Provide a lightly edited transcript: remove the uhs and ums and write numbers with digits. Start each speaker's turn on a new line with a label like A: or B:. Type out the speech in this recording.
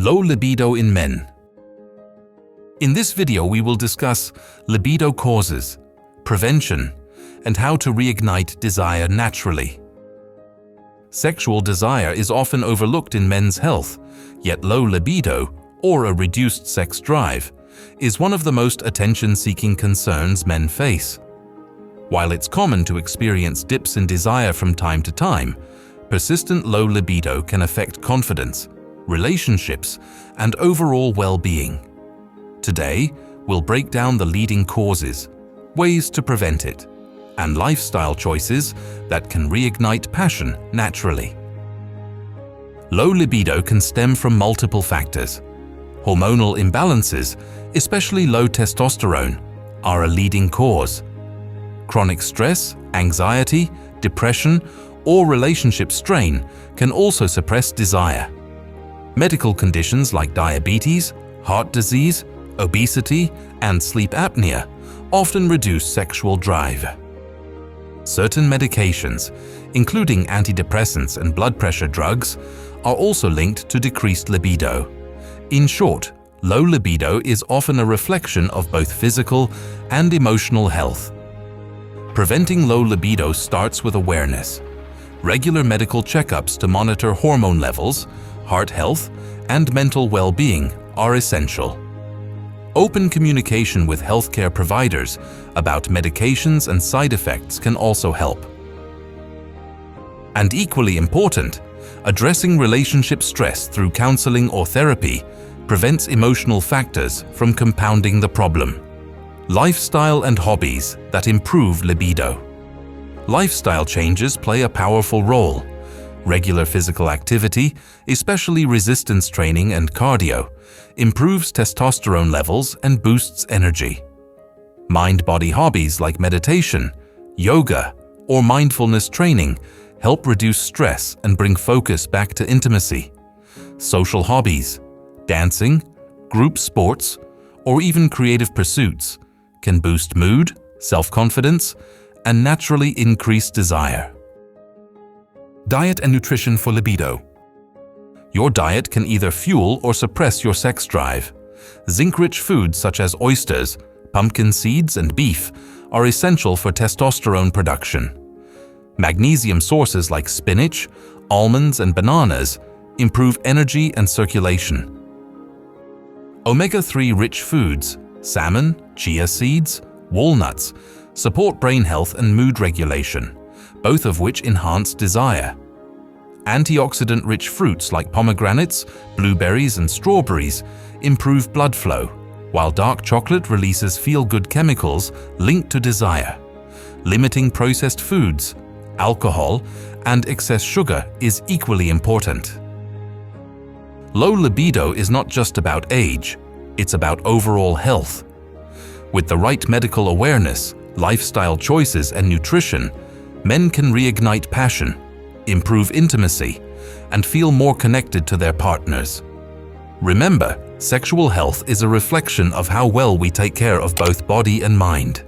A: Low libido in men. In this video, we will discuss libido causes, prevention, and how to reignite desire naturally. Sexual desire is often overlooked in men's health, yet low libido, or a reduced sex drive, is one of the most attention-seeking concerns men face. While it's common to experience dips in desire from time to time, persistent low libido can affect confidence, relationships, and overall well-being. Today, we'll break down the leading causes, ways to prevent it, and lifestyle choices that can reignite passion naturally. Low libido can stem from multiple factors. Hormonal imbalances, especially low testosterone, are a leading cause. Chronic stress, anxiety, depression, or relationship strain can also suppress desire. Medical conditions like diabetes, heart disease, obesity, and sleep apnea often reduce sexual drive. Certain medications, including antidepressants and blood pressure drugs, are also linked to decreased libido. In short, low libido is often a reflection of both physical and emotional health. Preventing low libido starts with awareness. Regular medical checkups to monitor hormone levels, heart health, and mental well-being are essential. Open communication with healthcare providers about medications and side effects can also help. And equally important, addressing relationship stress through counseling or therapy prevents emotional factors from compounding the problem. Lifestyle and hobbies that improve libido. Lifestyle changes play a powerful role. Regular physical activity, especially resistance training and cardio, improves testosterone levels and boosts energy. Mind-body hobbies like meditation, yoga, or mindfulness training help reduce stress and bring focus back to intimacy. Social hobbies, dancing, group sports, or even creative pursuits can boost mood, self-confidence, and naturally increase desire. Diet and nutrition for libido. Your diet can either fuel or suppress your sex drive. Zinc-rich foods such as oysters, pumpkin seeds, and beef are essential for testosterone production. Magnesium sources like spinach, almonds, and bananas improve energy and circulation. Omega-3 rich foods, salmon, chia seeds, walnuts, support brain health and mood regulation, both of which enhance desire. Antioxidant-rich fruits like pomegranates, blueberries, and strawberries improve blood flow, while dark chocolate releases feel-good chemicals linked to desire. Limiting processed foods, alcohol, and excess sugar is equally important. Low libido is not just about age, it's about overall health. With the right medical awareness, lifestyle choices, and nutrition, men can reignite passion, improve intimacy, and feel more connected to their partners. Remember, sexual health is a reflection of how well we take care of both body and mind.